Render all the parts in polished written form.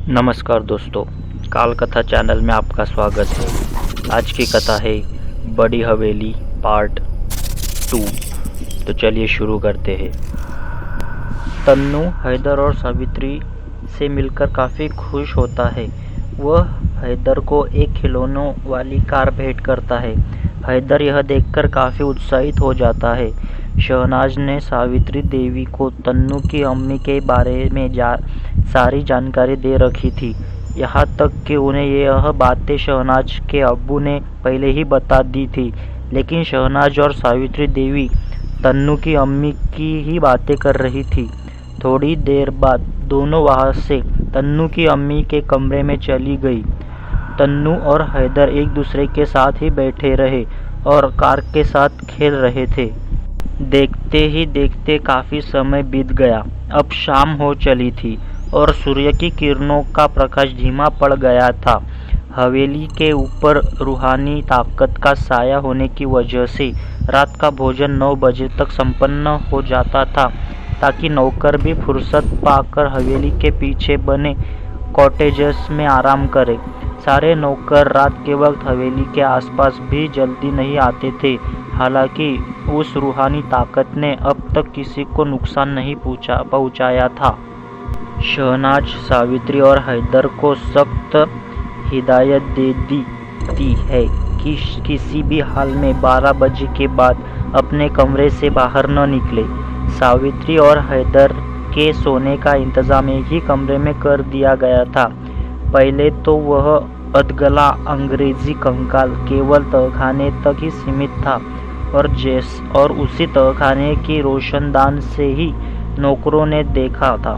नमस्कार दोस्तों, काल कथा चैनल में आपका स्वागत है। आज की कथा है बड़ी हवेली पार्ट 2। तो चलिए शुरू करते हैं। तन्नू हैदर और सावित्री से मिलकर काफ़ी खुश होता है। वह हैदर को एक खिलौनों वाली कार भेंट करता है। हैदर यह देखकर काफ़ी उत्साहित हो जाता है। शहनाज ने सावित्री देवी को तन्नू की अम्मी के बारे में सारी जानकारी दे रखी थी। यहाँ तक कि उन्हें यह बातें शहनाज के अब्बू ने पहले ही बता दी थी, लेकिन शहनाज और सावित्री देवी तन्नू की अम्मी की ही बातें कर रही थी। थोड़ी देर बाद दोनों वहाँ से तन्नू की अम्मी के कमरे में चली गई। तन्नू और हैदर एक दूसरे के साथ ही बैठे रहे और कार के साथ खेल रहे थे। देखते ही देखते काफ़ी समय बीत गया। अब शाम हो चली थी और सूर्य की किरणों का प्रकाश धीमा पड़ गया था। हवेली के ऊपर रूहानी ताकत का साया होने की वजह से रात का भोजन 9 बजे तक संपन्न हो जाता था, ताकि नौकर भी फुर्सत पाकर हवेली के पीछे बने कॉटेजेस में आराम करें। सारे नौकर रात के वक्त हवेली के आसपास भी जल्दी नहीं आते थे। हालांकि उस रूहानी ताकत ने अब तक किसी को नुकसान नहीं पहुंचाया था। शहनाज सावित्री और हैदर को सख्त हिदायत दे दी है कि किसी भी हाल में 12 बजे के बाद अपने कमरे से बाहर न निकले। सावित्री और हैदर के सोने का इंतजाम एक ही कमरे में कर दिया गया था। पहले तो वह अधगला अंग्रेजी कंकाल केवल तहखाने तक ही सीमित था और उसी तहखाने की रोशनदान से ही नौकरों ने देखा था।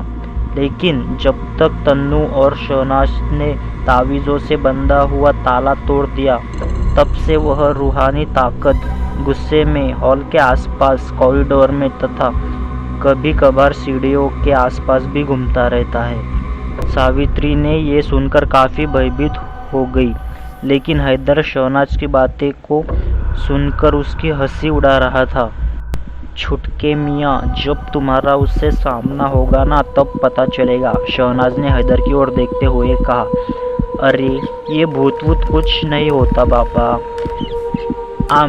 लेकिन जब तक तन्नू और शहनाज ने तावीज़ों से बंधा हुआ ताला तोड़ दिया, तब से वह रूहानी ताकत गुस्से में हॉल के आसपास, कॉरिडोर में तथा कभी कभार सीढ़ियों के आसपास भी घूमता रहता है। सावित्री ने ये सुनकर काफ़ी भयभीत हो गई, लेकिन हैदर शहनाज की बातें को सुनकर उसकी हंसी उड़ा रहा था। छुटके मियाँ, जब तुम्हारा उससे सामना होगा ना, तब पता चलेगा, शहनाज ने हैदर की ओर देखते हुए कहा। अरे ये भूत कुछ नहीं होता बाबा।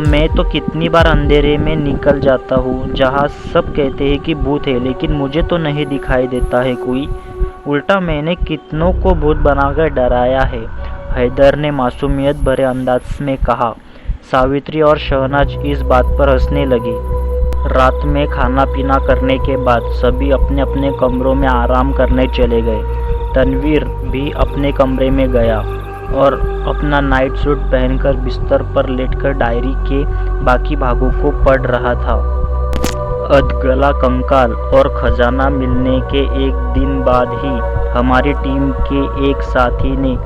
मैं तो कितनी बार अंधेरे में निकल जाता हूँ जहाँ सब कहते हैं कि भूत है, लेकिन मुझे तो नहीं दिखाई देता है कोई। उल्टा मैंने कितनों को भूत बनाकर डराया है, हैदर ने मासूमियत भरे अंदाज में कहा। सावित्री और शहनाज इस बात पर हंसने लगी। रात में खाना पीना करने के बाद सभी अपने अपने कमरों में आराम करने चले गए। तनवीर भी अपने कमरे में गया और अपना नाइट सूट पहनकर बिस्तर पर लेटकर डायरी के बाकी भागों को पढ़ रहा था। अधगला कंकाल और खजाना मिलने के एक दिन बाद ही हमारी टीम के एक साथी ने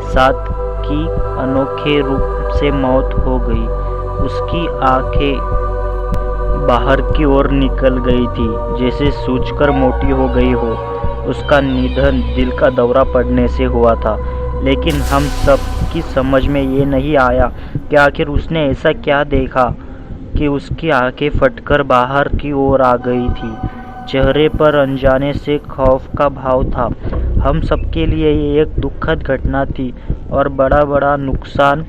साथ की अनोखे रूप से मौत हो गई। उसकी आंखें बाहर की ओर निकल गई थी, जैसे सूजकर मोटी हो गई हो। उसका निधन दिल का दौरा पड़ने से हुआ था, लेकिन हम सब की समझ में ये नहीं आया कि आखिर उसने ऐसा क्या देखा कि उसकी आंखें फटकर बाहर की ओर आ गई थी। चेहरे पर अनजाने से खौफ का भाव था। हम सबके लिए ये एक दुखद घटना थी और बड़ा नुकसान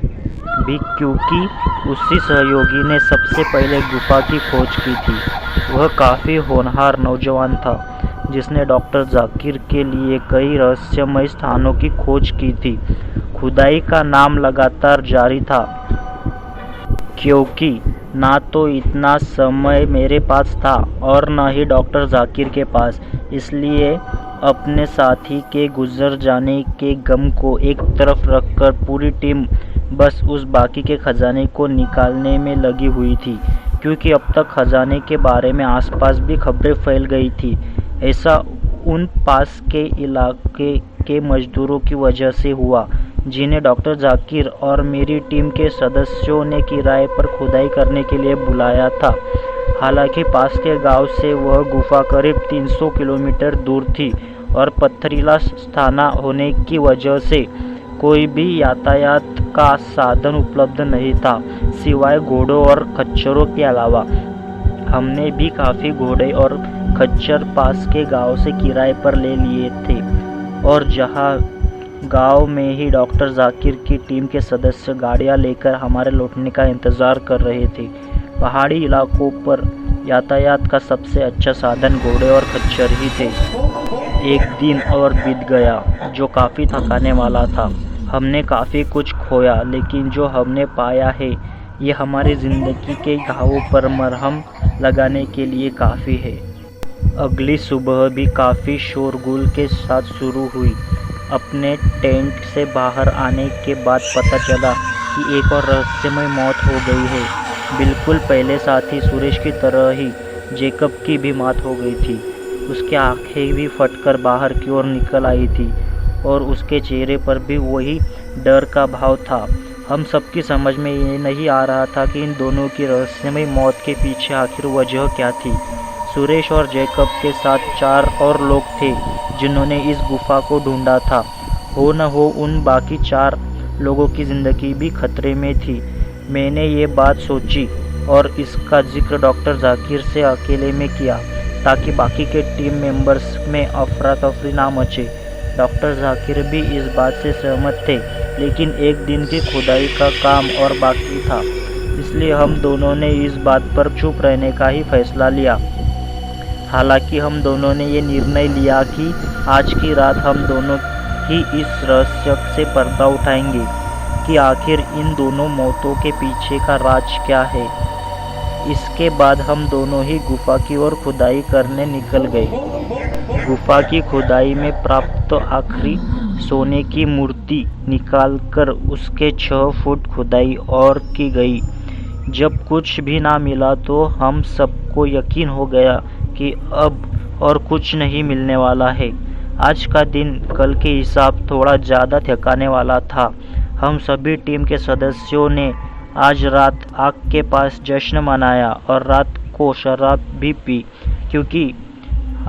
भी, क्योंकि उसी सहयोगी ने सबसे पहले गुफा की खोज की थी। वह काफ़ी होनहार नौजवान था, जिसने डॉक्टर जाकिर के लिए कई रहस्यमय स्थानों की खोज की थी। खुदाई का नाम लगातार जारी था, क्योंकि ना तो इतना समय मेरे पास था और न ही डॉक्टर जाकिर के पास। इसलिए अपने साथी के गुजर जाने के गम को एक तरफ रखकर पूरी टीम बस उस बाकी के खजाने को निकालने में लगी हुई थी, क्योंकि अब तक खजाने के बारे में आसपास भी खबरें फैल गई थी। ऐसा उन पास के इलाके के मजदूरों की वजह से हुआ, जिन्हें डॉक्टर जाकिर और मेरी टीम के सदस्यों ने किराए पर खुदाई करने के लिए बुलाया था। हालांकि पास के गांव से वह गुफा करीब 300 किलोमीटर दूर थी और पथरीला स्थान होने की वजह से कोई भी यातायात का साधन उपलब्ध नहीं था, सिवाय घोड़ों और खच्चरों के अलावा। हमने भी काफ़ी घोड़े और खच्चर पास के गांव से किराए पर ले लिए थे और जहां गांव में ही डॉक्टर जाकिर की टीम के सदस्य गाड़ियां लेकर हमारे लौटने का इंतज़ार कर रहे थे। पहाड़ी इलाकों पर यातायात का सबसे अच्छा साधन घोड़े और खच्चर ही थे। एक दिन और बीत गया जो काफ़ी थकाने वाला था। हमने काफ़ी कुछ खोया, लेकिन जो हमने पाया है ये हमारी ज़िंदगी के घावों पर मरहम लगाने के लिए काफ़ी है। अगली सुबह भी काफ़ी शोरगुल के साथ शुरू हुई। अपने टेंट से बाहर आने के बाद पता चला कि एक और रहस्यमय मौत हो गई है। बिल्कुल पहले साथी सुरेश की तरह ही जैकब की भी मौत हो गई थी। उसकी आंखें भी फटकर बाहर की ओर निकल आई थी और उसके चेहरे पर भी वही डर का भाव था। हम सबकी समझ में ये नहीं आ रहा था कि इन दोनों की रहस्यमय मौत के पीछे आखिर वजह क्या थी। सुरेश और जैकब के साथ 4 और लोग थे जिन्होंने इस गुफा को ढूंढा था। हो न हो उन बाकी 4 लोगों की ज़िंदगी भी खतरे में थी। मैंने ये बात सोची और इसका जिक्र डॉक्टर जाकिर से अकेले में किया ताकि बाकी के टीम मेंबर्स में अफरा तफरी ना मचे। डॉक्टर जाकिर भी इस बात से सहमत थे, लेकिन एक दिन की खुदाई का काम और बाकी था, इसलिए हम दोनों ने इस बात पर चुप रहने का ही फैसला लिया। हालांकि हम दोनों ने ये निर्णय लिया कि आज की रात हम दोनों ही इस रहस्य से पर्दा उठाएंगे कि आखिर इन दोनों मौतों के पीछे का राज क्या है। इसके बाद हम दोनों ही गुफा की ओर खुदाई करने निकल गए। गुफा की खुदाई में प्राप्त आखिरी सोने की मूर्ति निकालकर उसके 6 फुट खुदाई और की गई। जब कुछ भी ना मिला तो हम सबको यकीन हो गया कि अब और कुछ नहीं मिलने वाला है। आज का दिन कल के हिसाब थोड़ा ज़्यादा थकाने वाला था। हम सभी टीम के सदस्यों ने आज रात आग के पास जश्न मनाया और रात को शराब भी पी, क्योंकि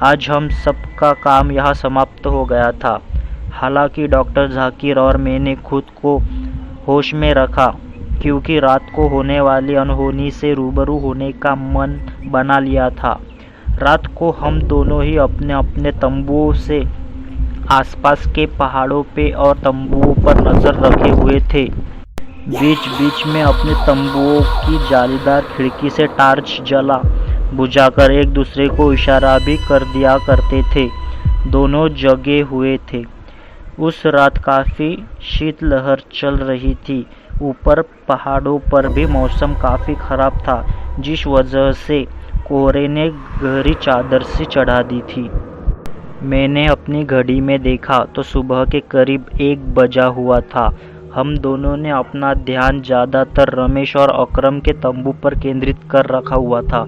आज हम सबका काम यहाँ समाप्त हो गया था। हालांकि डॉक्टर जाकिर और मैंने खुद को होश में रखा, क्योंकि रात को होने वाली अनहोनी से रूबरू होने का मन बना लिया था। रात को हम दोनों ही अपने अपने तंबुओं से आसपास के पहाड़ों पे और तंबुओं पर नज़र रखे हुए थे। बीच बीच में अपने तंबुओं की जालीदार खिड़की से टार्च जला बुझाकर एक दूसरे को इशारा भी कर दिया करते थे। दोनों जगे हुए थे। उस रात काफ़ी शीतलहर चल रही थी। ऊपर पहाड़ों पर भी मौसम काफ़ी ख़राब था, जिस वजह से कोहरे ने गहरी चादर सी चढ़ा दी थी। मैंने अपनी घड़ी में देखा तो सुबह के करीब 1 बजा हुआ था। हम दोनों ने अपना ध्यान ज़्यादातर रमेश और अकरम के तंबू पर केंद्रित कर रखा हुआ था,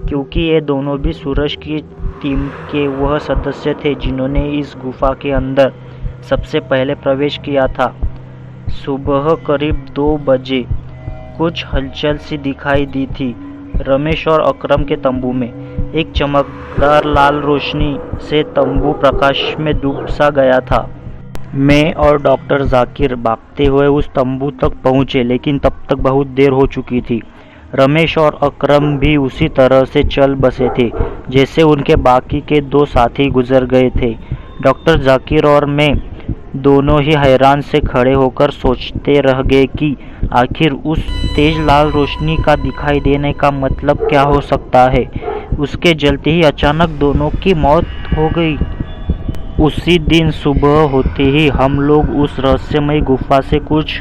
क्योंकि ये दोनों भी सूरज की टीम के वह सदस्य थे जिन्होंने इस गुफा के अंदर सबसे पहले प्रवेश किया था। सुबह करीब 2 बजे कुछ हलचल सी दिखाई दी थी। रमेश और अकरम के तंबू में एक चमकदार लाल रोशनी से तंबू प्रकाश में डूब सा गया था। मैं और डॉक्टर जाकिर भागते हुए उस तंबू तक पहुंचे, लेकिन तब तक बहुत देर हो चुकी थी। रमेश और अकरम भी उसी तरह से चल बसे थे जैसे उनके बाकी के 2 साथी गुजर गए थे। डॉक्टर जाकिर और मैं दोनों ही हैरान से खड़े होकर सोचते रह गए कि आखिर उस तेज लाल रोशनी का दिखाई देने का मतलब क्या हो सकता है। उसके जलते ही अचानक दोनों की मौत हो गई। उसी दिन सुबह होते ही हम लोग उस रहस्यमय गुफा से कुछ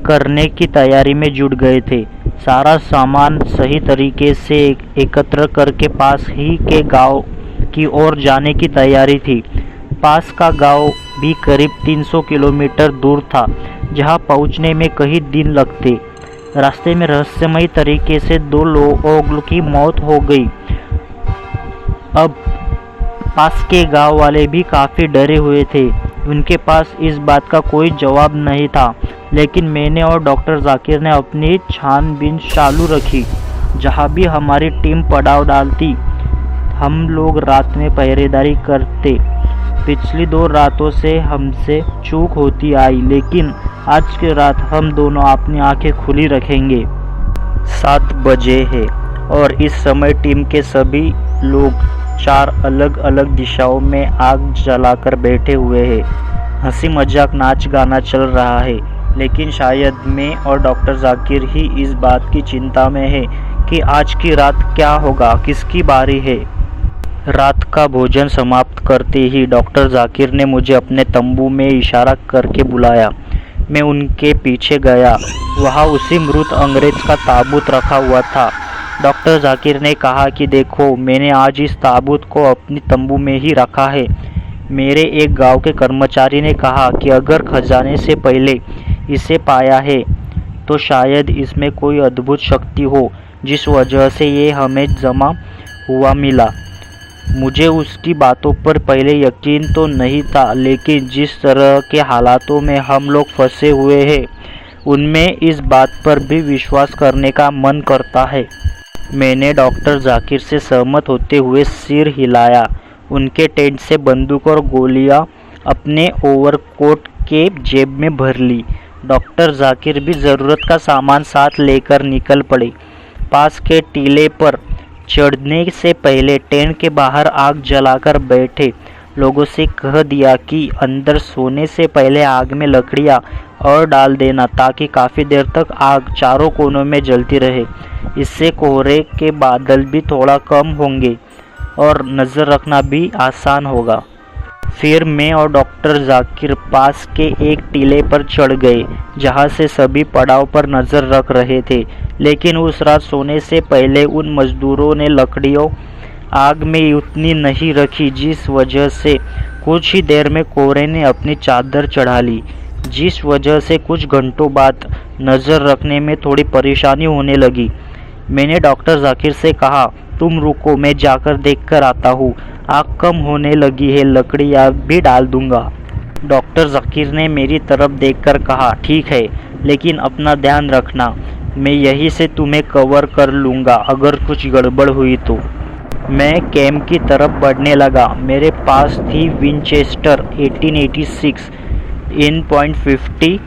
करने की तैयारी में जुट गए थे। सारा सामान सही तरीके से एकत्र करके पास ही के गांव की ओर जाने की तैयारी थी। पास का गांव भी करीब 300 किलोमीटर दूर था, जहां पहुंचने में कई दिन लगते। रास्ते में रहस्यमय तरीके से 2 लोगों की मौत हो गई। अब पास के गांव वाले भी काफ़ी डरे हुए थे। उनके पास इस बात का कोई जवाब नहीं था, लेकिन मैंने और डॉक्टर जाकिर ने अपनी छानबीन चालू रखी। जहां भी हमारी टीम पड़ाव डालती, हम लोग रात में पहरेदारी करते। पिछली 2 रातों से हमसे चूक होती आई, लेकिन आज की रात हम दोनों अपनी आंखें खुली रखेंगे। 7 बजे है और इस समय टीम के सभी लोग 4 अलग अलग दिशाओं में आग जलाकर बैठे हुए हैं। हंसी मजाक नाच गाना चल रहा है, लेकिन शायद मैं और डॉक्टर जाकिर ही इस बात की चिंता में है कि आज की रात क्या होगा, किसकी बारी है। रात का भोजन समाप्त करते ही डॉक्टर जाकिर ने मुझे अपने तंबू में इशारा करके बुलाया। मैं उनके पीछे गया। वहाँ उसी मृत अंग्रेज का ताबूत रखा हुआ था। डॉक्टर जाकिर ने कहा कि देखो, मैंने आज इस ताबूत को अपनी तंबू में ही रखा है। मेरे एक गांव के कर्मचारी ने कहा कि अगर खजाने से पहले इसे पाया है तो शायद इसमें कोई अद्भुत शक्ति हो, जिस वजह से ये हमें जमा हुआ मिला। मुझे उसकी बातों पर पहले यकीन तो नहीं था, लेकिन जिस तरह के हालातों में हम लोग फंसे हुए हैं उनमें इस बात पर भी विश्वास करने का मन करता है। मैंने डॉक्टर जाकिर से सहमत होते हुए सिर हिलाया। उनके टेंट से बंदूक और गोलियां अपने ओवरकोट के जेब में भर ली। डॉक्टर जाकिर भी ज़रूरत का सामान साथ लेकर निकल पड़े। पास के टीले पर चढ़ने से पहले टेंट के बाहर आग जलाकर बैठे लोगों से कह दिया कि अंदर सोने से पहले आग में लकड़ियाँ और डाल देना, ताकि काफ़ी देर तक आग चारों कोनों में जलती रहे। इससे कोहरे के बादल भी थोड़ा कम होंगे और नज़र रखना भी आसान होगा। फिर मैं और डॉक्टर जाकिर पास के एक टीले पर चढ़ गए, जहाँ से सभी पड़ाव पर नज़र रख रहे थे। लेकिन उस रात सोने से पहले उन मजदूरों ने लकड़ियों आग में उतनी नहीं रखी, जिस वजह से कुछ ही देर में कोहरे ने अपनी चादर चढ़ा ली, जिस वजह से कुछ घंटों बाद नज़र रखने में थोड़ी परेशानी होने लगी। मैंने डॉक्टर जाकिर से कहा, तुम रुको, मैं जाकर देखकर आता हूँ। आग कम होने लगी है, लकड़ियाँ भी डाल दूंगा। डॉक्टर जाकिर ने मेरी तरफ देखकर कहा, ठीक है, लेकिन अपना ध्यान रखना, मैं यहीं से तुम्हें कवर कर लूँगा अगर कुछ गड़बड़ हुई तो। मैं कैंप की तरफ बढ़ने लगा। मेरे पास थी विंचेस्टर 1886 इन .50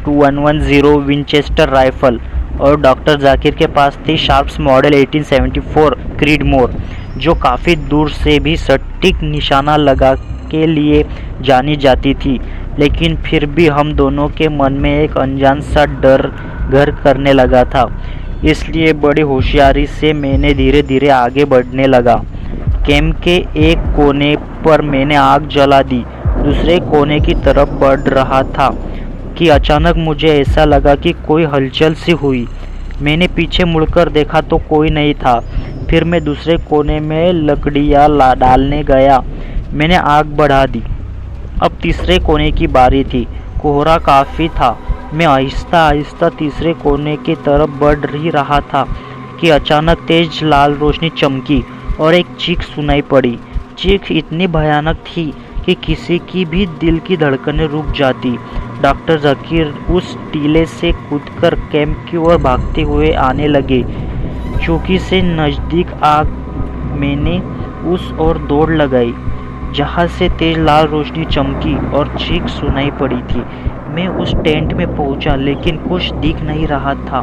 2110 विंचेस्टर राइफल और डॉक्टर जाकिर के पास थी शार्प्स मॉडल 1874 क्रीडमोर, जो काफ़ी दूर से भी सटीक निशाना लगा के लिए जानी जाती थी। लेकिन फिर भी हम दोनों के मन में एक अनजान सा डर घर करने लगा था, इसलिए बड़ी होशियारी से मैंने धीरे धीरे आगे बढ़ने लगा। कैंप के एक कोने पर मैंने आग जला दी। दूसरे कोने की तरफ बढ़ रहा था कि अचानक मुझे ऐसा लगा कि कोई हलचल सी हुई। मैंने पीछे मुड़कर देखा तो कोई नहीं था। फिर मैं दूसरे कोने में लकड़ियाँ डालने गया। मैंने आग बढ़ा दी। अब तीसरे कोने की बारी थी। कोहरा काफ़ी था। मैं आहिस्ता आहिस्ता तीसरे कोने की तरफ बढ़ ही रहा था कि अचानक तेज लाल रोशनी चमकी और एक चीख सुनाई पड़ी। चीख इतनी भयानक थी कि किसी की भी दिल की धड़कनें रुक जाती। डॉक्टर जाकिर उस टीले से कूदकर कैंप की ओर भागते हुए आने लगे। चौकी से नज़दीक आग मैंने उस ओर दौड़ लगाई जहाँ से तेज लाल रोशनी चमकी और चीख सुनाई पड़ी थी। मैं उस टेंट में पहुंचा, लेकिन कुछ दिख नहीं रहा था,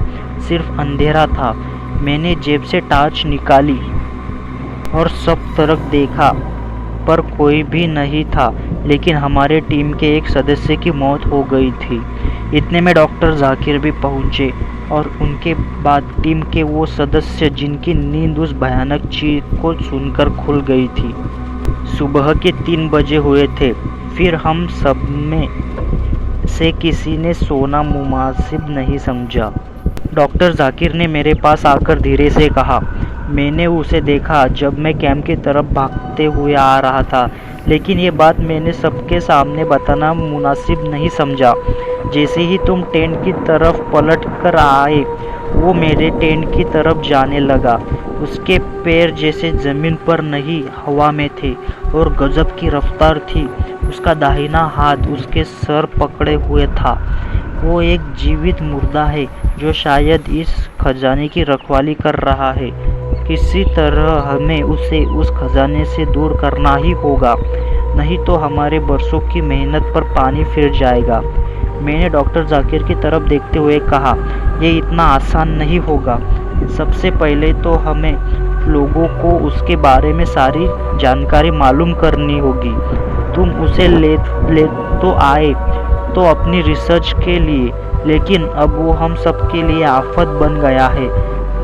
सिर्फ अंधेरा था। मैंने जेब से टॉर्च निकाली और सब तरफ देखा, पर कोई भी नहीं था। लेकिन हमारे टीम के एक सदस्य की मौत हो गई थी। इतने में डॉक्टर जाकिर भी पहुंचे और उनके बाद टीम के वो सदस्य जिनकी नींद उस भयानक चीख को सुनकर खुल गई थी। सुबह के 3 बजे हुए थे। फिर हम सब में से किसी ने सोना मुनासिब नहीं समझा। डॉक्टर जाकिर ने मेरे पास आकर धीरे से कहा, मैंने उसे देखा जब मैं कैंप की तरफ भागते हुए आ रहा था, लेकिन ये बात मैंने सबके सामने बताना मुनासिब नहीं समझा। जैसे ही तुम टेंट की तरफ पलट कर आए, वो मेरे टेंट की तरफ जाने लगा। उसके पैर जैसे ज़मीन पर नहीं हवा में थे और गजब की रफ्तार थी। उसका दाहिना हाथ उसके सर पकड़े हुए था। वो एक जीवित मुर्दा है जो शायद इस खजाने की रखवाली कर रहा है। किसी तरह हमें उसे उस खजाने से दूर करना ही होगा, नहीं तो हमारे बरसों की मेहनत पर पानी फिर जाएगा। मैंने डॉक्टर जाकिर की तरफ देखते हुए कहा, ये इतना आसान नहीं होगा। सबसे पहले तो हमें लोगों को उसके बारे में सारी जानकारी मालूम करनी होगी। तुम उसे ले तो आए तो अपनी रिसर्च के लिए, लेकिन अब वो हम सब के लिए आफत बन गया है।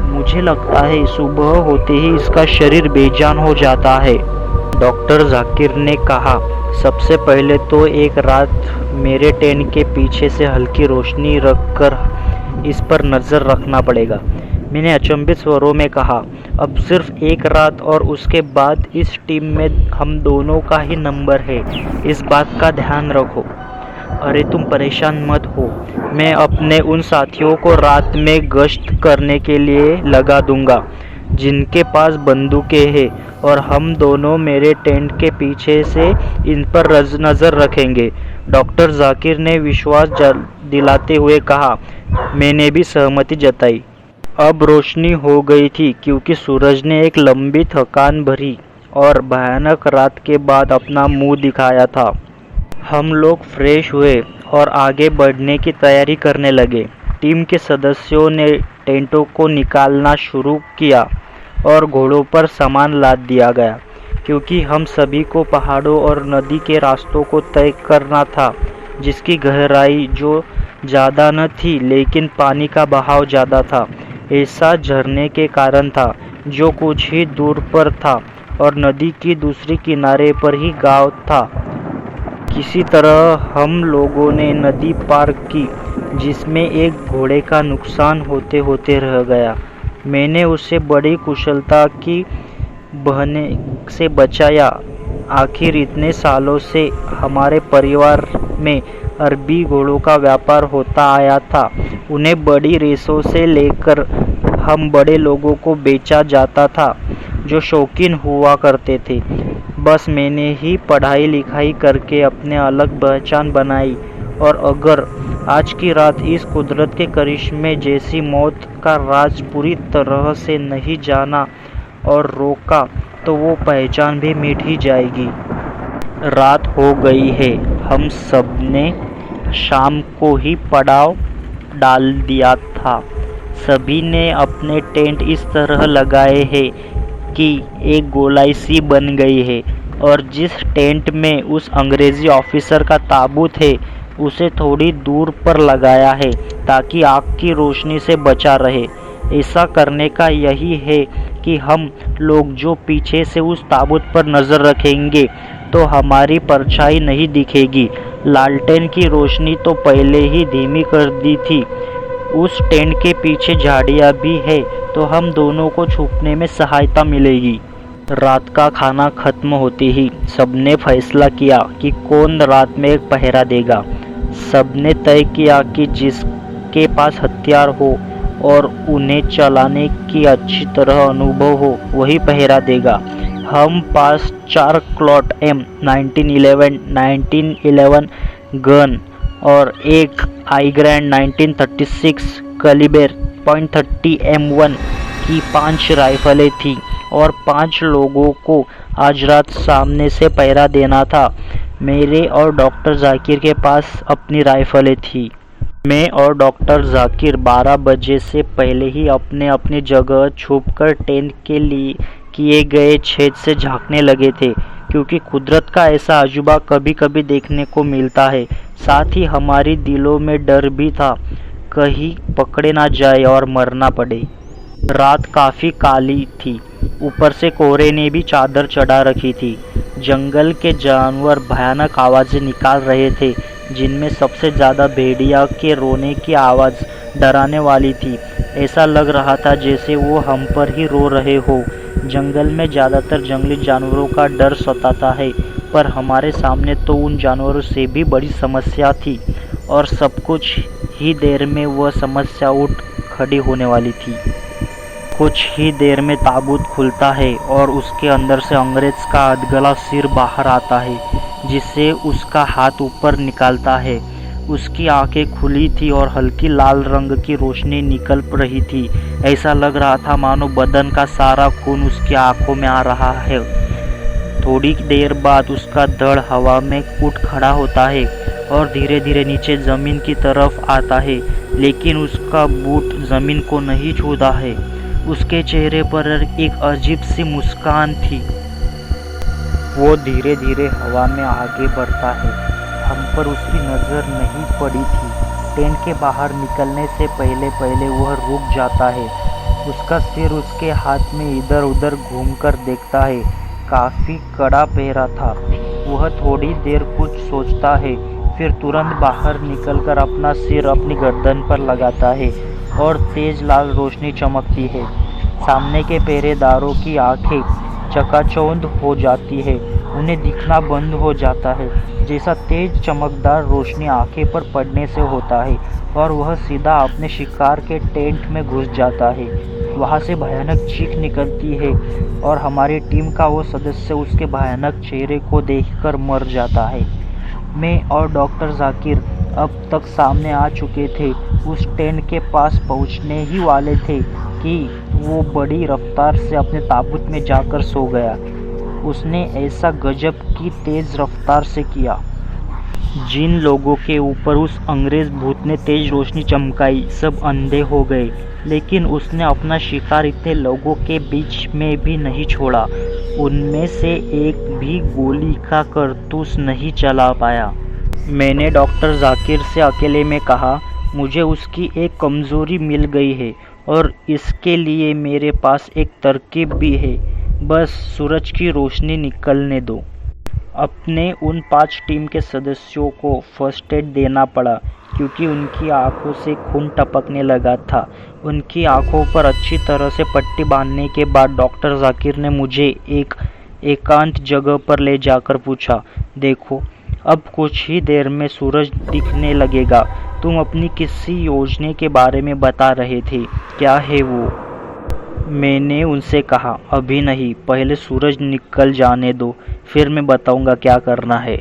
मुझे लगता है सुबह होते ही इसका शरीर बेजान हो जाता है। डॉक्टर जाकिर ने कहा, सबसे पहले तो एक रात मेरे टेंट के पीछे से हल्की रोशनी रखकर इस पर नज़र रखना पड़ेगा। मैंने अचंभित स्वरों में कहा, अब सिर्फ एक रात और उसके बाद इस टीम में हम दोनों का ही नंबर है, इस बात का ध्यान रखो। अरे तुम परेशान मत हो, मैं अपने उन साथियों को रात में गश्त करने के लिए लगा दूंगा जिनके पास बंदूकें हैं, और हम दोनों मेरे टेंट के पीछे से इन पर नज़र रखेंगे। डॉक्टर जाकिर ने विश्वास दिलाते हुए कहा। मैंने भी सहमति जताई। अब रोशनी हो गई थी क्योंकि सूरज ने एक लंबी थकान भरी और भयानक रात के बाद अपना मुंह दिखाया था। हम लोग फ्रेश हुए और आगे बढ़ने की तैयारी करने लगे। टीम के सदस्यों ने टेंटों को निकालना शुरू किया और घोड़ों पर सामान लाद दिया गया, क्योंकि हम सभी को पहाड़ों और नदी के रास्तों को तय करना था, जिसकी गहराई जो ज़्यादा न थी लेकिन पानी का बहाव ज़्यादा था। ऐसा झरने के कारण था जो कुछ ही दूर पर था और नदी की दूसरी किनारे पर ही गांव था। किसी तरह हम लोगों ने नदी पार की, जिसमें एक घोड़े का नुकसान होते होते रह गया। मैंने उसे बड़ी कुशलता की बहने से बचाया। आखिर इतने सालों से हमारे परिवार में अरबी घोड़ों का व्यापार होता आया था। उन्हें बड़ी रेसों से लेकर हम बड़े लोगों को बेचा जाता था जो शौकीन हुआ करते थे। बस मैंने ही पढ़ाई लिखाई करके अपने अलग पहचान बनाई, और अगर आज की रात इस कुदरत के करिश्मे जैसी मौत का राज पूरी तरह से नहीं जाना और रोका तो वो पहचान भी मिट ही जाएगी। रात हो गई है। हम सब ने शाम को ही पड़ाव डाल दिया था। सभी ने अपने टेंट इस तरह लगाए हैं कि एक गोलाई सी बन गई है, और जिस टेंट में उस अंग्रेज़ी ऑफिसर का ताबूत है उसे थोड़ी दूर पर लगाया है ताकि आग की रोशनी से बचा रहे। ऐसा करने का यही है कि हम लोग जो पीछे से उस ताबूत पर नज़र रखेंगे तो हमारी परछाई नहीं दिखेगी। लालटेन की रोशनी तो पहले ही धीमी कर दी थी। उस टेंट के पीछे झाड़ियाँ भी है तो हम दोनों को छुपने में सहायता मिलेगी। रात का खाना खत्म होते ही सबने फैसला किया कि कौन रात में एक पहरा देगा। सबने तय किया कि जिसके पास हथियार हो और उन्हें चलाने की अच्छी तरह अनुभव हो वही पहरा देगा। हम पास 4 क्लॉट M1911 गन और एक आई ग्रैंड 1936 कैलिबर .30 M1 की 5 राइफलें थी और 5 लोगों को आज रात सामने से पहरा देना था। मेरे और डॉक्टर जाकिर के पास अपनी राइफलें थी। मैं और डॉक्टर जाकिर 12 बजे से पहले ही अपने अपनी जगह छुपकर टेंट के लिए किए गए छेद से झांकने लगे थे, क्योंकि कुदरत का ऐसा अजूबा कभी कभी देखने को मिलता है। साथ ही हमारी दिलों में डर भी था, कहीं पकड़े ना जाए और मरना पड़े। रात काफ़ी काली थी, ऊपर से कोहरे ने भी चादर चढ़ा रखी थी। जंगल के जानवर भयानक आवाज़ें निकाल रहे थे, जिनमें सबसे ज़्यादा भेड़िया के रोने की आवाज़ डराने वाली थी। ऐसा लग रहा था जैसे वो हम पर ही रो रहे हो। जंगल में ज़्यादातर जंगली जानवरों का डर सताता है, पर हमारे सामने तो उन जानवरों से भी बड़ी समस्या थी, और सब कुछ ही देर में वह समस्या उठ खड़ी होने वाली थी। कुछ ही देर में ताबूत खुलता है और उसके अंदर से अंग्रेज का अधगला सिर बाहर आता है, जिसे उसका हाथ ऊपर निकालता है। उसकी आंखें खुली थी और हल्की लाल रंग की रोशनी निकल रही थी। ऐसा लग रहा था मानो बदन का सारा खून उसकी आंखों में आ रहा है। थोड़ी देर बाद उसका धड़ हवा में उठ खड़ा होता है और धीरे धीरे नीचे ज़मीन की तरफ आता है, लेकिन उसका बूट ज़मीन को नहीं छूता है। उसके चेहरे पर एक अजीब सी मुस्कान थी। वो धीरे धीरे हवा में आगे बढ़ता है। हम पर उसकी नज़र नहीं पड़ी थी। टेंट के बाहर निकलने से पहले पहले वह रुक जाता है। उसका सिर उसके हाथ में इधर उधर घूमकर देखता है। काफ़ी कड़ा पहरा था। वह थोड़ी देर कुछ सोचता है, फिर तुरंत बाहर निकलकर अपना सिर अपनी गर्दन पर लगाता है और तेज लाल रोशनी चमकती है। सामने के पहरेदारों की आंखें चकाचौंध हो जाती है। उन्हें दिखना बंद हो जाता है, जैसा तेज चमकदार रोशनी आंखें पर पड़ने से होता है, और वह सीधा अपने शिकार के टेंट में घुस जाता है। वहाँ से भयानक चीख निकलती है और हमारी टीम का वो सदस्य उसके भयानक चेहरे को देखकर मर जाता है। मैं और डॉक्टर जाकिर अब तक सामने आ चुके थे। उस टेंट के पास पहुंचने ही वाले थे कि वो बड़ी रफ्तार से अपने ताबूत में जाकर सो गया। उसने ऐसा गजब की तेज़ रफ्तार से किया। जिन लोगों के ऊपर उस अंग्रेज़ भूत ने तेज रोशनी चमकाई, सब अंधे हो गए। लेकिन उसने अपना शिकार इतने लोगों के बीच में भी नहीं छोड़ा। उनमें से एक भी गोली का कारतूस नहीं चला पाया। मैंने डॉक्टर जाकिर से अकेले में कहा, मुझे उसकी एक कमज़ोरी मिल गई है और इसके लिए मेरे पास एक तरकीब भी है। बस सूरज की रोशनी निकलने दो। अपने उन 5 टीम के सदस्यों को फर्स्ट एड देना पड़ा, क्योंकि उनकी आंखों से खून टपकने लगा था। उनकी आंखों पर अच्छी तरह से पट्टी बांधने के बाद डॉक्टर जाकिर ने मुझे एक एकांत जगह पर ले जाकर पूछा, देखो, अब कुछ ही देर में सूरज दिखने लगेगा। तुम अपनी किसी योजना के बारे में बता रहे थे, क्या है वो? मैंने उनसे कहा, अभी नहीं, पहले सूरज निकल जाने दो, फिर मैं बताऊंगा क्या करना है।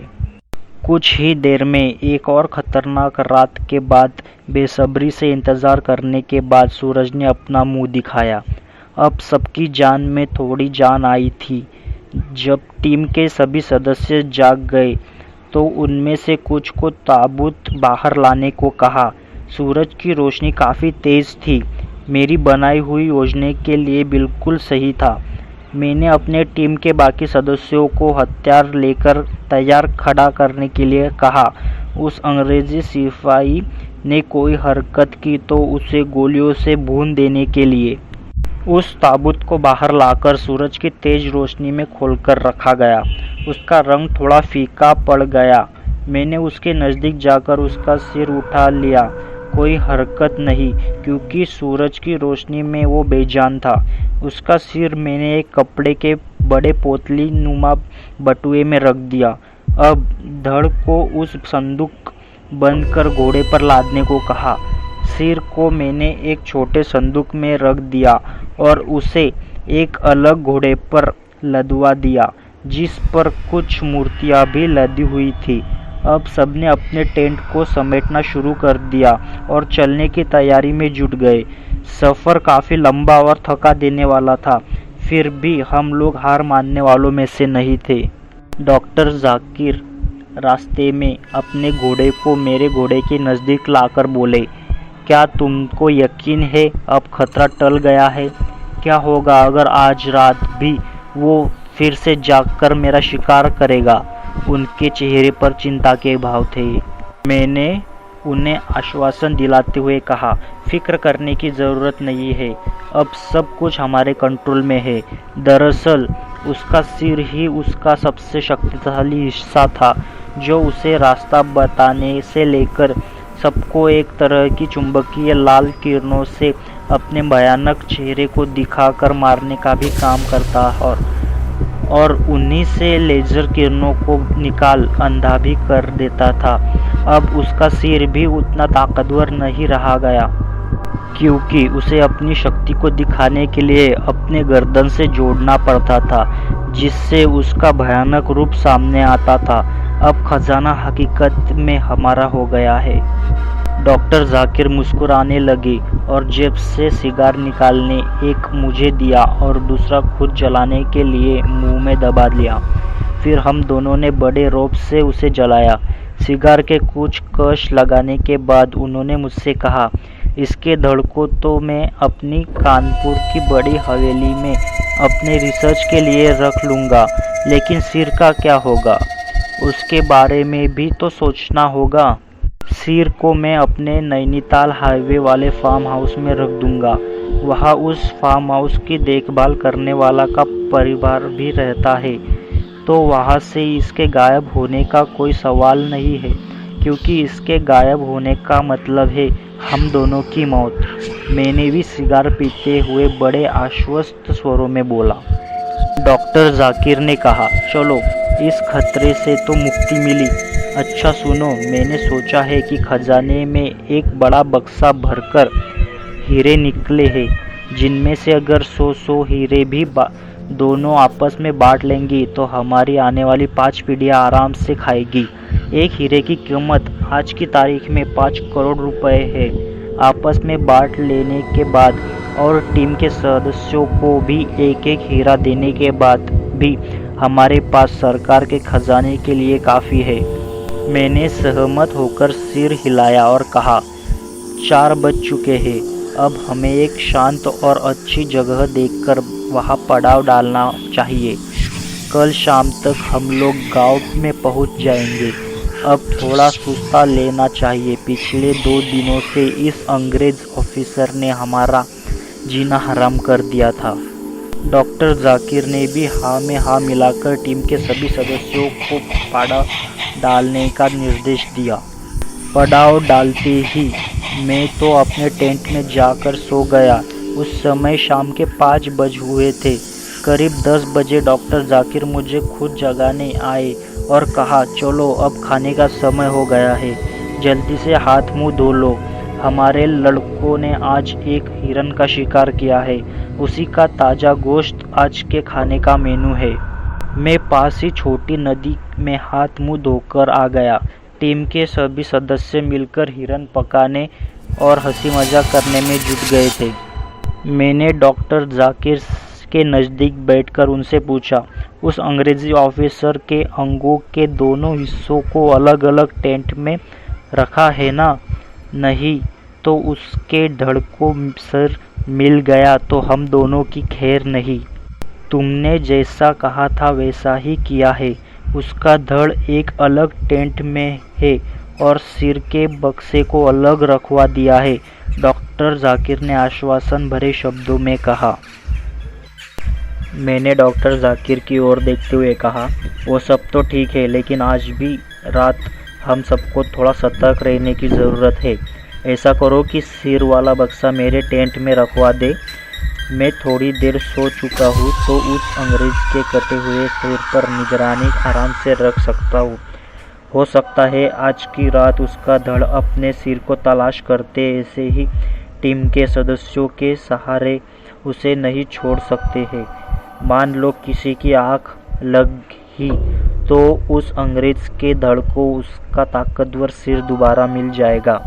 कुछ ही देर में एक और खतरनाक रात के बाद बेसब्री से इंतज़ार करने के बाद सूरज ने अपना मुंह दिखाया। अब सबकी जान में थोड़ी जान आई थी। जब टीम के सभी सदस्य जाग गए तो उनमें से कुछ को ताबूत बाहर लाने को कहा। सूरज की रोशनी काफ़ी तेज़ थी। मेरी बनाई हुई योजना के लिए बिल्कुल सही था। मैंने अपने टीम के बाकी सदस्यों को हथियार लेकर तैयार खड़ा करने के लिए कहा। उस अंग्रेज़ी सिपाही ने कोई हरकत की तो उसे गोलियों से भून देने के लिए उस ताबूत को बाहर लाकर सूरज की तेज रोशनी में खोलकर रखा गया। उसका रंग थोड़ा फीका पड़ गया। मैंने उसके नज़दीक जाकर उसका सिर उठा लिया। कोई हरकत नहीं, क्योंकि सूरज की रोशनी में वो बेजान था। उसका सिर मैंने एक कपड़े के बड़े पोतली नुमा बटुए में रख दिया। अब धड़ को उस संदूक बंद कर घोड़े पर लादने को कहा। सिर को मैंने एक छोटे संदूक में रख दिया और उसे एक अलग घोड़े पर लदवा दिया, जिस पर कुछ मूर्तियाँ भी लदी हुई थी। अब सबने अपने टेंट को समेटना शुरू कर दिया और चलने की तैयारी में जुट गए। सफ़र काफ़ी लंबा और थका देने वाला था, फिर भी हम लोग हार मानने वालों में से नहीं थे। डॉक्टर जाकिर रास्ते में अपने घोड़े को मेरे घोड़े के नज़दीक लाकर बोले, क्या तुमको यकीन है अब खतरा टल गया है? क्या होगा अगर आज रात भी वो फिर से जागकर मेरा शिकार करेगा? उनके चेहरे पर चिंता के भाव थे। मैंने उन्हें आश्वासन दिलाते हुए कहा, फिक्र करने की ज़रूरत नहीं है, अब सब कुछ हमारे कंट्रोल में है। दरअसल उसका सिर ही उसका सबसे शक्तिशाली हिस्सा था, जो उसे रास्ता बताने से लेकर सबको एक तरह की चुंबकीय लाल किरणों से अपने भयानक चेहरे को दिखाकर मारने का भी काम करता और उन्हीं से लेज़र किरणों को निकाल अंधा भी कर देता था। अब उसका सिर भी उतना ताकतवर नहीं रहा गया, क्योंकि उसे अपनी शक्ति को दिखाने के लिए अपने गर्दन से जोड़ना पड़ता था, जिससे उसका भयानक रूप सामने आता था। अब खजाना हकीकत में हमारा हो गया है। डॉक्टर जाकिर मुस्कुराने लगे और जेब से सिगार निकालने एक मुझे दिया और दूसरा खुद जलाने के लिए मुंह में दबा लिया। फिर हम दोनों ने बड़े रौब से उसे जलाया। सिगार के कुछ कश लगाने के बाद उन्होंने मुझसे कहा, इसके धड़ को तो मैं अपनी कानपुर की बड़ी हवेली में अपने रिसर्च के लिए रख लूँगा, लेकिन सिर का क्या होगा? उसके बारे में भी तो सोचना होगा। सिर को मैं अपने नैनीताल हाईवे वाले फार्म हाउस में रख दूँगा। वहाँ उस फार्म हाउस की देखभाल करने वाला का परिवार भी रहता है, तो वहाँ से इसके गायब होने का कोई सवाल नहीं है, क्योंकि इसके गायब होने का मतलब है हम दोनों की मौत। मैंने भी सिगार पीते हुए बड़े आश्वस्त स्वरों में बोला। डॉक्टर जाकिर ने कहा, चलो, इस खतरे से तो मुक्ति मिली। अच्छा सुनो, मैंने सोचा है कि खजाने में एक बड़ा बक्सा भरकर हीरे निकले हैं, जिनमें से अगर 100 हीरे भी दोनों आपस में बांट लेंगी तो हमारी आने वाली 5 पीढ़ियाँ आराम से खाएगी। एक हीरे की कीमत आज की तारीख में 5 करोड़ रुपए है। आपस में बांट लेने के बाद और टीम के सदस्यों को भी एक एक हीरा देने के बाद भी हमारे पास सरकार के खजाने के लिए काफ़ी है। मैंने सहमत होकर सिर हिलाया और कहा, 4 बज चुके हैं। अब हमें एक शांत और अच्छी जगह देखकर वहाँ पड़ाव डालना चाहिए। कल शाम तक हम लोग गांव में पहुँच जाएंगे। अब थोड़ा सुस्ता लेना चाहिए। पिछले 2 दिनों से इस अंग्रेज़ ऑफिसर ने हमारा जीना हराम कर दिया था। डॉक्टर जाकिर ने भी हाँ में हाँ मिलाकर टीम के सभी सदस्यों को पड़ाव डालने का निर्देश दिया। पड़ाव डालते ही मैं तो अपने टेंट में जाकर सो गया। उस समय शाम के 5 बज हुए थे। करीब 10 बजे डॉक्टर जाकिर मुझे खुद जगाने आए और कहा, चलो अब खाने का समय हो गया है, जल्दी से हाथ मुंह धो लो। हमारे लड़कों ने आज एक हिरन का शिकार किया है, उसी का ताज़ा गोश्त आज के खाने का मेनू है। मैं पास ही छोटी नदी में हाथ मुंह धोकर आ गया। टीम के सभी सदस्य मिलकर हिरन पकाने और हंसी मजाक करने में जुट गए थे। मैंने डॉक्टर जाकिर के नज़दीक बैठकर उनसे पूछा, उस अंग्रेज़ी ऑफिसर के अंगों के दोनों हिस्सों को अलग अलग टेंट में रखा है ना? नहीं तो उसके धड़ को सर मिल गया तो हम दोनों की खैर नहीं। तुमने जैसा कहा था वैसा ही किया है। उसका धड़ एक अलग टेंट में है और सिर के बक्से को अलग रखवा दिया है, डॉक्टर जाकिर ने आश्वासन भरे शब्दों में कहा। मैंने डॉक्टर जाकिर की ओर देखते हुए कहा, वो सब तो ठीक है, लेकिन आज भी रात हम सबको थोड़ा सतर्क रहने की ज़रूरत है। ऐसा करो कि सिर वाला बक्सा मेरे टेंट में रखवा दे। मैं थोड़ी देर सो चुका हूँ तो उस अंग्रेज़ के कटे हुए सिर पर निगरानी आराम से रख सकता हूँ। हो सकता है आज की रात उसका धड़ अपने सिर को तलाश करते ऐसे ही टीम के सदस्यों के सहारे उसे नहीं छोड़ सकते हैं। मान लो किसी की आँख लग ही तो उस अंग्रेज़ के धड़ को उसका ताकतवर सिर दोबारा मिल जाएगा।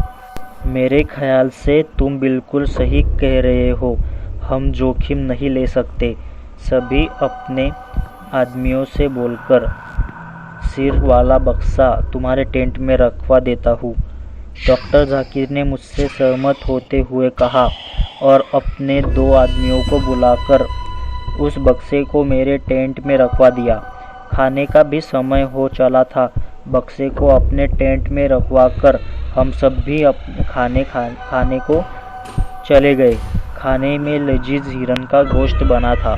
मेरे ख्याल से तुम बिल्कुल सही कह रहे हो। हम जोखिम नहीं ले सकते। सभी अपने आदमियों से बोलकर सिर वाला बक्सा तुम्हारे टेंट में रखवा देता हूँ, डॉक्टर जाकिर ने मुझसे सहमत होते हुए कहा और अपने 2 आदमियों को बुलाकर उस बक्से को मेरे टेंट में रखवा दिया। खाने का भी समय हो चला था। बक्से को अपने टेंट में रखवाकर हम सब भी अपने खाने को चले गए। खाने में लजीज हिरन का गोश्त बना था।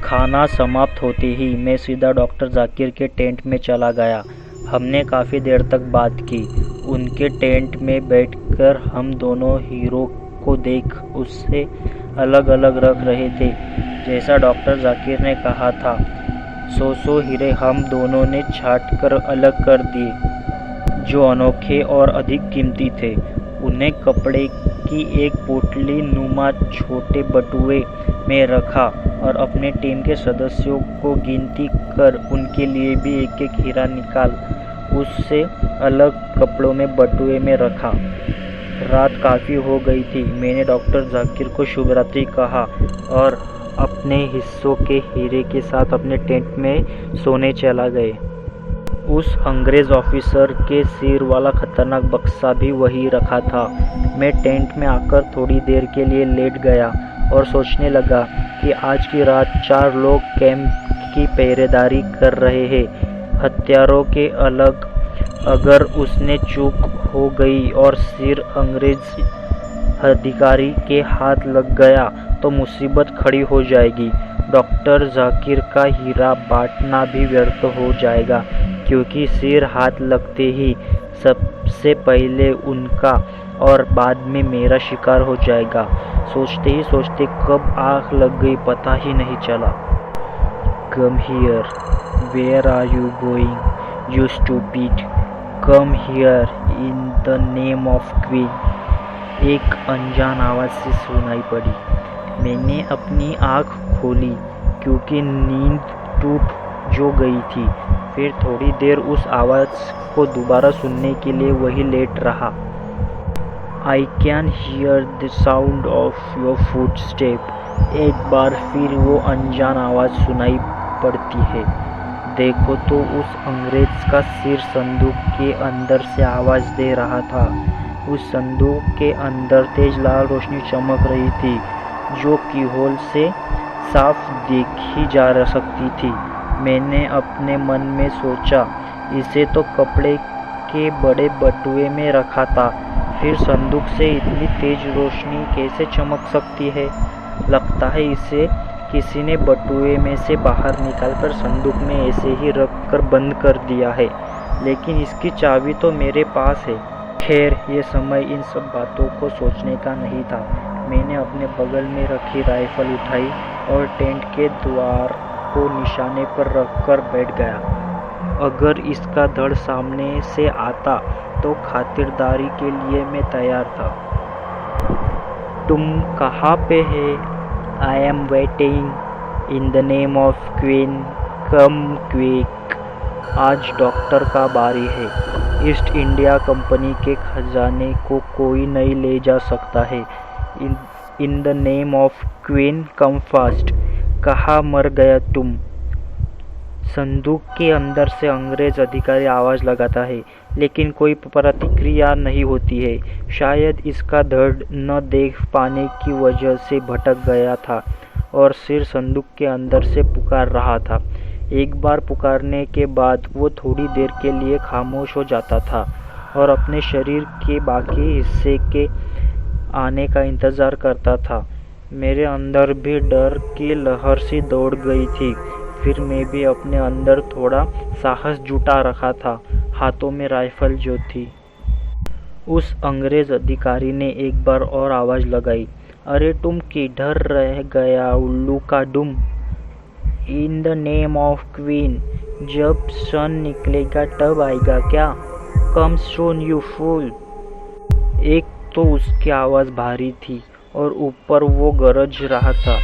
खाना समाप्त होते ही मैं सीधा डॉक्टर जाकिर के टेंट में चला गया। हमने काफ़ी देर तक बात की। उनके टेंट में बैठकर हम दोनों हीरो को देख उससे अलग अलग रख रहे थे, जैसा डॉक्टर जाकिर ने कहा था। 100 हीरे हम दोनों ने छांट कर अलग कर दिए, जो अनोखे और अधिक कीमती थे। उन्हें कपड़े की एक पोटली नुमा छोटे बटुए में रखा और अपने टीम के सदस्यों को गिनती कर उनके लिए भी एक एक हीरा निकाल उससे अलग कपड़ों में बटुए में रखा। रात काफ़ी हो गई थी। मैंने डॉक्टर जाकिर को शुभ रात्रि कहा और अपने हिस्सों के हीरे के साथ अपने टेंट में सोने चला गए। उस अंग्रेज ऑफिसर के सिर वाला खतरनाक बक्सा भी वही रखा था। मैं टेंट में आकर थोड़ी देर के लिए लेट गया और सोचने लगा कि आज की रात 4 लोग कैंप की पहरेदारी कर रहे हैं, हथियारों के अलग। अगर उसने चूक हो गई और सिर अंग्रेज अधिकारी के हाथ लग गया तो मुसीबत खड़ी हो जाएगी। डॉक्टर जाकिर का हीरा बांटना भी व्यर्थ हो जाएगा, क्योंकि सिर हाथ लगते ही सबसे पहले उनका और बाद में मेरा शिकार हो जाएगा। सोचते ही सोचते कब आँख लग गई पता ही नहीं चला। Come here, where are you going you stupid, come here in the name of queen, एक अनजान आवाज़ से सुनाई पड़ी। मैंने अपनी आँख खोली क्योंकि नींद टूट जो गई थी। फिर थोड़ी देर उस आवाज़ को दोबारा सुनने के लिए वही लेट रहा। I can hear the sound of your footstep, एक बार फिर वो अनजान आवाज़ सुनाई पड़ती है। देखो तो उस अंग्रेज का सिर संदूक के अंदर से आवाज़ दे रहा था। उस संदूक के अंदर तेज लाल रोशनी चमक रही थी, जो कीहोल से साफ देखी जा सकती थी। मैंने अपने मन में सोचा, इसे तो कपड़े के बड़े बटुए में रखा था, फिर संदूक से इतनी तेज रोशनी कैसे चमक सकती है। लगता है इसे किसी ने बटुए में से बाहर निकालकर संदूक में ऐसे ही रख कर बंद कर दिया है, लेकिन इसकी चाबी तो मेरे पास है। खैर, ये समय इन सब बातों को सोचने का नहीं था। मैंने अपने बगल में रखी राइफल उठाई और टेंट के द्वार को निशाने पर रखकर बैठ गया। अगर इसका धड़ सामने से आता तो खातिरदारी के लिए मैं तैयार था। तुम कहाँ पे है? I am waiting in the name of queen, come quick. आज डॉक्टर का बारी है। ईस्ट इंडिया कंपनी के खजाने को कोई नहीं ले जा सकता है। इन the name of queen, come fast. कहाँ मर गया तुम? संदूक के अंदर से अंग्रेज अधिकारी आवाज़ लगाता है, लेकिन कोई प्रतिक्रिया नहीं होती है। शायद इसका धड़ न देख पाने की वजह से भटक गया था और सिर संदूक के अंदर से पुकार रहा था। एक बार पुकारने के बाद वो थोड़ी देर के लिए खामोश हो जाता था और अपने शरीर के बाकी हिस्से के आने का इंतज़ार करता था। मेरे अंदर भी डर की लहर सी दौड़ गई थी। फिर मैं भी अपने अंदर थोड़ा साहस जुटा रखा था, हाथों में राइफल जो थी। उस अंग्रेज अधिकारी ने एक बार और आवाज़ लगाई, अरे तुम किधर रह गया उल्लू का दुम? इन द नेम ऑफ क्वीन, जब सन निकलेगा तब आएगा क्या? कम सून यू फूल। एक तो उसकी आवाज़ भारी थी और ऊपर वो गरज रहा था।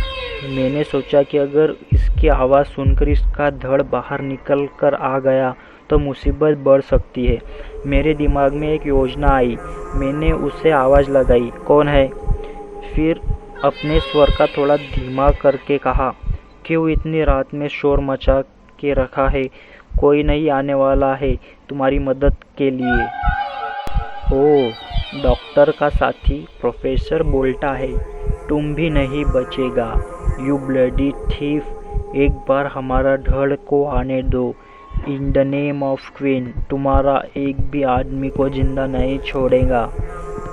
मैंने सोचा कि अगर इसकी आवाज़ सुनकर इसका धड़ बाहर निकल कर आ गया तो मुसीबत बढ़ सकती है। मेरे दिमाग में एक योजना आई। मैंने उसे आवाज़ लगाई, कौन है? फिर अपने स्वर का थोड़ा धीमा करके कहा, क्यों इतनी रात में शोर मचा के रखा है? कोई नहीं आने वाला है तुम्हारी मदद के लिए। ओह, डॉक्टर का साथी प्रोफेसर बोलता है, तुम भी नहीं बचेगा, यू ब्लडी थीफ। एक बार हमारा धड़ को आने दो। इन द नेम ऑफ क्वीन, तुम्हारा एक भी आदमी को जिंदा नहीं छोड़ेगा।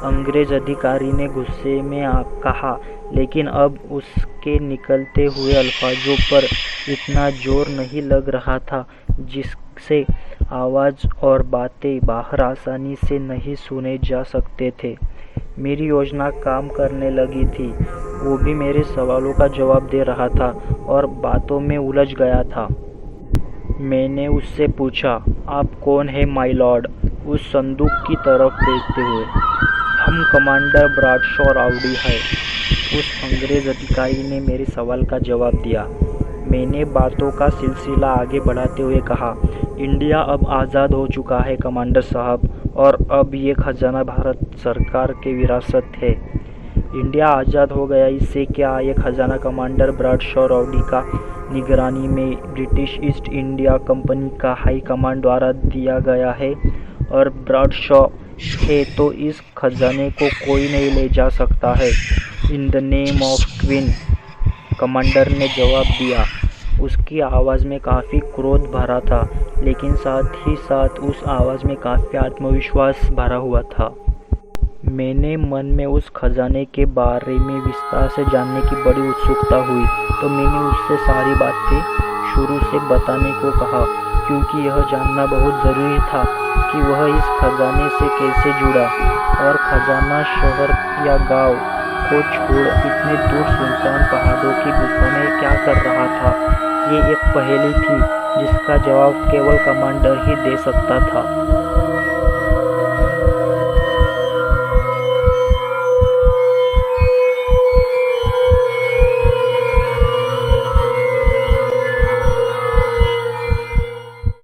अंग्रेज अधिकारी ने गुस्से में कहा, लेकिन अब उसके निकलते हुए अल्फाजों पर इतना जोर नहीं लग रहा था जिससे आवाज़ और बातें बाहर आसानी से नहीं सुने जा सकते थे। मेरी योजना काम करने लगी थी। वो भी मेरे सवालों का जवाब दे रहा था और बातों में उलझ गया था। मैंने उससे पूछा, आप कौन है माय लॉर्ड? उस संदूक की तरफ देखते हुए। हम कमांडर ब्राडशॉ राउडी है, उस अंग्रेज अधिकारी ने मेरे सवाल का जवाब दिया। मैंने बातों का सिलसिला आगे बढ़ाते हुए कहा, इंडिया अब आज़ाद हो चुका है कमांडर साहब, और अब ये खजाना भारत सरकार की विरासत है। इंडिया आज़ाद हो गया, इससे क्या? ये खजाना कमांडर ब्रैडशॉ रॉडी का निगरानी में ब्रिटिश ईस्ट इंडिया कंपनी का हाई कमांड द्वारा दिया गया है और ब्रैडशॉ है तो इस खजाने को कोई नहीं ले जा सकता है। इन the name of queen, commander ने जवाब दिया। उसकी आवाज़ में काफ़ी क्रोध भरा था, लेकिन साथ ही साथ उस आवाज़ में काफ़ी आत्मविश्वास भरा हुआ था। मैंने मन में उस खजाने के बारे में विस्तार से जानने की बड़ी उत्सुकता हुई, तो मैंने उससे सारी बातें शुरू से बताने को कहा, क्योंकि यह जानना बहुत ज़रूरी था कि वह इस खजाने से कैसे जुड़ा और खजाना शहर या गांव को छोड़ इतने दूर सुनसान पहाड़ों की गुफा में क्या कर रहा था। ये एक पहेली थी जिसका जवाब केवल कमांडर ही दे सकता था।